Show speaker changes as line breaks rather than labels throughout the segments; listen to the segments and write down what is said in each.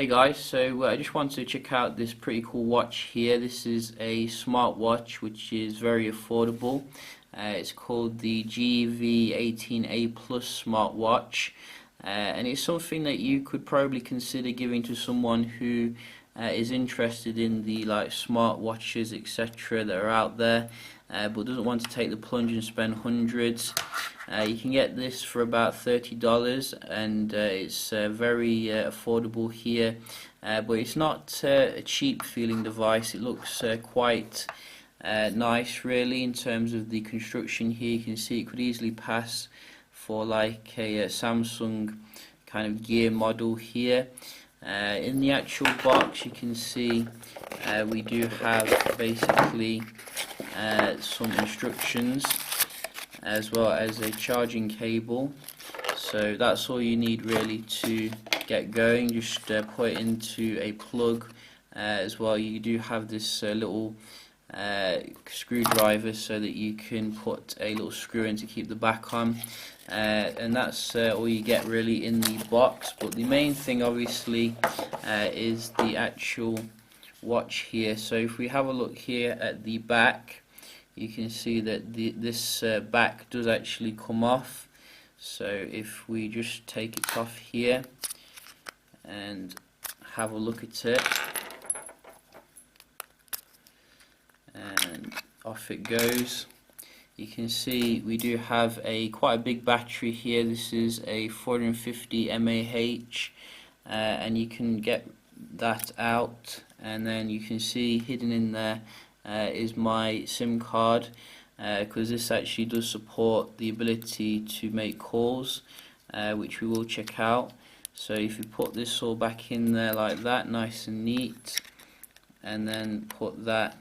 Hey guys, so I just wanted to check out this pretty cool watch here. This is a smartwatch which is very affordable. It's called the GV18 Aplus Smartwatch, and it's something that you could probably consider giving to someone who is interested in the smartwatches etc. that are out there, but doesn't want to take the plunge and spend hundreds. You can get this for about $30, and it's very affordable here, but it's not a cheap feeling device. It looks quite nice really in terms of the construction here. You can see it could easily pass for like a Samsung kind of Gear model here. In the actual box you can see we do have basically some instructions as well as a charging cable, so that's all you need really to get going. Just put it into a plug. As well, you do have this little screwdriver so that you can put a little screw in to keep the back on, and that's all you get really in the box. But the main thing obviously is the actual watch here. So if we have a look here at the back, you can see that this back does actually come off. So if we just take it off here and have a look at it, and off it goes. You can see we do have quite a big battery here. This is a 450 mAh, and you can get that out, and then you can see hidden in there is my SIM card, because this actually does support the ability to make calls, which we will check out. So if you put this all back in there like that, nice and neat, and then put that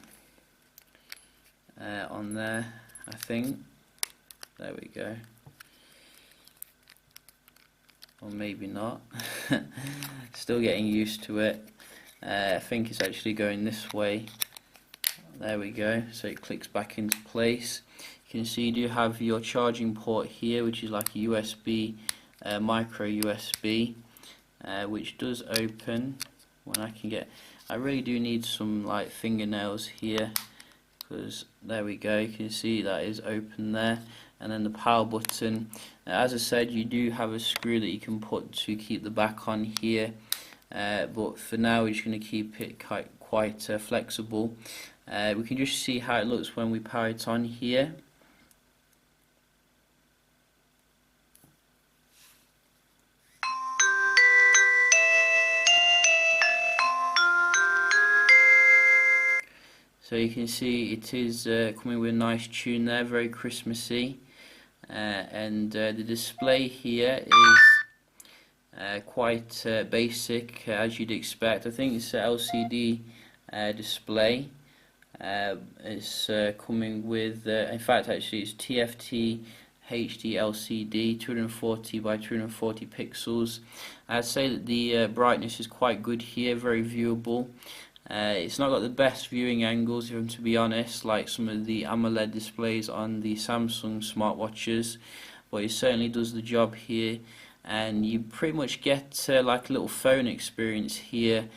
on there, I think. There we go. Or maybe not. Still getting used to it. I think it's actually going this way. There we go. So it clicks back into place. You can see you do have your charging port here, which is like a USB, micro USB, which does open when I can get. I really do need some like fingernails here, because there we go, you can see that is open there. And then the power button, as I said, you do have a screw that you can put to keep the back on here, but for now we're just going to keep it quite flexible. We can just see how it looks when we power it on here. So you can see it is coming with a nice tune there, very Christmassy, and the display here is quite basic, as you'd expect. I think it's an LCD display. It's coming with, in fact actually it's TFT HD LCD, 240 by 240 pixels. I'd say that the brightness is quite good here, very viewable. It's not got the best viewing angles, if to be honest, like some of the AMOLED displays on the Samsung smartwatches, but it certainly does the job here, and you pretty much get like a little phone experience here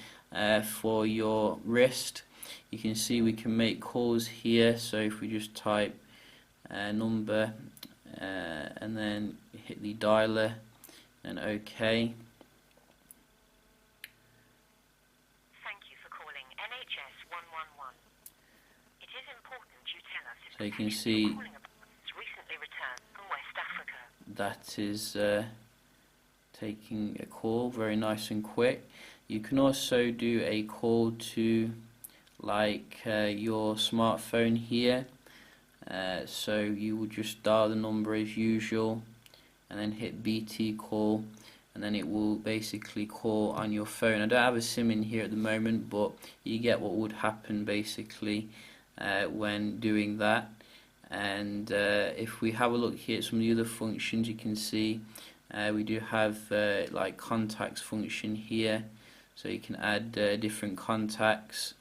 for your wrist. You can see we can make calls here, so if we just type a number and then hit the dialer and OK. So you can see that is taking a call very nice and quick. You can also do a call to like your smartphone here, so you will just dial the number as usual and then hit BT call, and then it will basically call on your phone. I don't have a SIM in here at the moment, but you get what would happen basically when doing that. And if we have a look here at some of the other functions, you can see we do have like contacts function here, so you can add different contacts,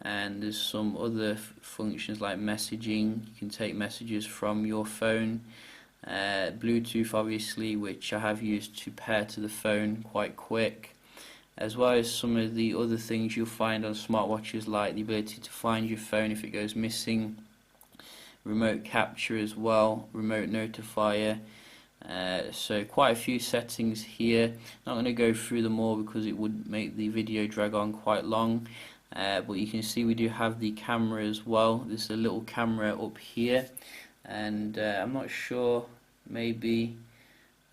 and there's some other functions like messaging. You can take messages from your phone, Bluetooth obviously, which I have used to pair to the phone quite quick, as well as some of the other things you'll find on smartwatches, like the ability to find your phone if it goes missing, remote capture as well, remote notifier. So quite a few settings here. Not going to go through them all because it would make the video drag on quite long, but you can see we do have the camera as well. There's a little camera up here, and I'm not sure, maybe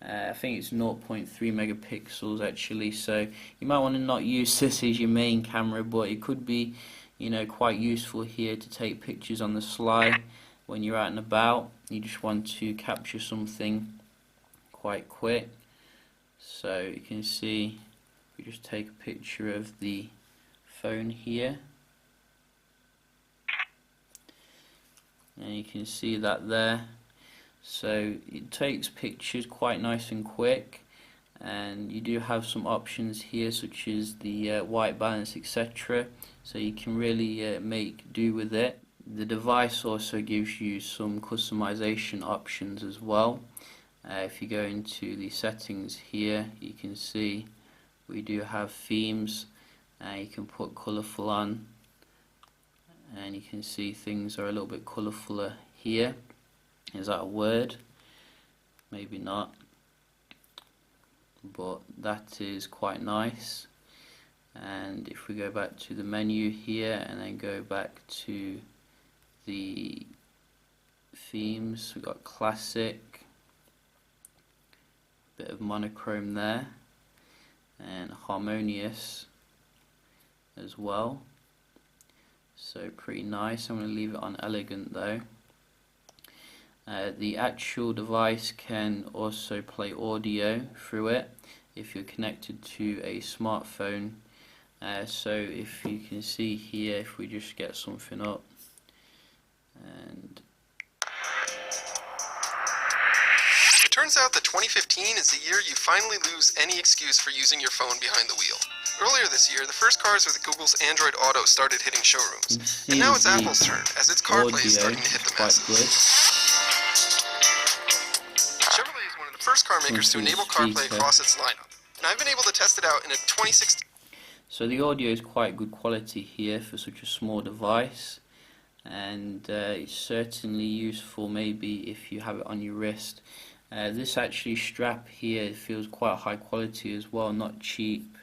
I think it's 0.3 megapixels actually, so you might want to not use this as your main camera, but it could be, you know, quite useful here to take pictures on the sly when you're out and about. You just want to capture something quite quick. So you can see, we just take a picture of the phone here, and you can see that there. So it takes pictures quite nice and quick, and you do have some options here such as the white balance, etc., so you can really make do with it. The device also gives you some customization options as well. If you go into the settings here, you can see we do have themes, you can put colourful on, and you can see things are a little bit colourfuler here. Is that a word? Maybe not, but that is quite nice. And if we go back to the menu here and then go back to the themes, we've got classic, bit of monochrome there, and harmonious as well. So pretty nice. I'm going to leave it on elegant though. The actual device can also play audio through it if you're connected to a smartphone. So if you can see here, if we just get something up, and
it turns out that 2015 is the year you finally lose any excuse for using your phone behind the wheel. Earlier this year, the first cars with Google's Android Auto started hitting showrooms, and now it's Apple's turn as its CarPlay is starting to hit the masses. Chevrolet is one of the first car makers to enable CarPlay across its lineup, and I've been able to test it out in a 2016.
So the audio is quite good quality here for such a small device, and it's certainly useful maybe if you have it on your wrist. This actually strap here feels quite high quality as well, not cheap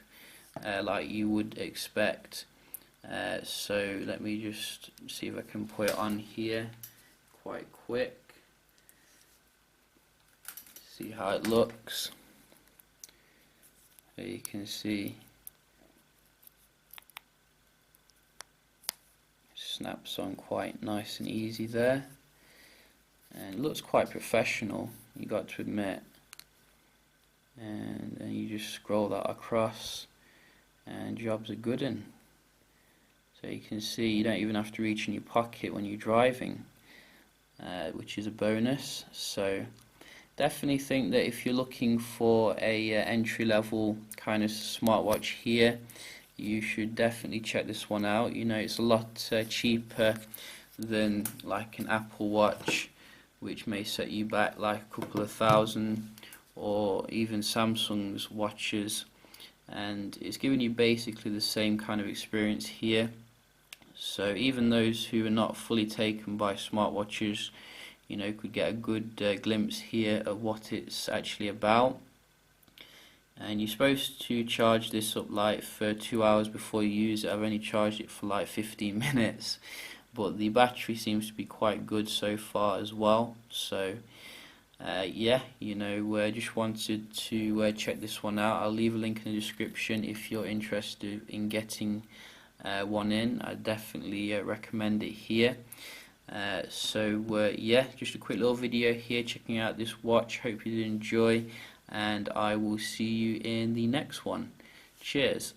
like you would expect. So let me just see if I can put it on here quite quick. See how it looks. There you can see, snaps on quite nice and easy there, and it looks quite professional, you got to admit. And then you just scroll that across and jobs are good in. So you can see you don't even have to reach in your pocket when you're driving, which is a bonus. So definitely think that if you're looking for a entry-level kind of smartwatch here, you should definitely check this one out. You know, it's a lot cheaper than like an Apple Watch, which may set you back like a couple of thousand, or even Samsung's watches, and it's giving you basically the same kind of experience here. So even those who are not fully taken by smartwatches, you know, could get a good glimpse here of what it's actually about. And you're supposed to charge this up like for 2 hours before you use it. I've only charged it for like 15 minutes, but the battery seems to be quite good so far as well. So yeah, you know, just wanted to check this one out. I'll leave a link in the description if you're interested in getting one in. I definitely recommend it here. So yeah, just a quick little video here checking out this watch. Hope you did enjoy, and I will see you in the next one. Cheers.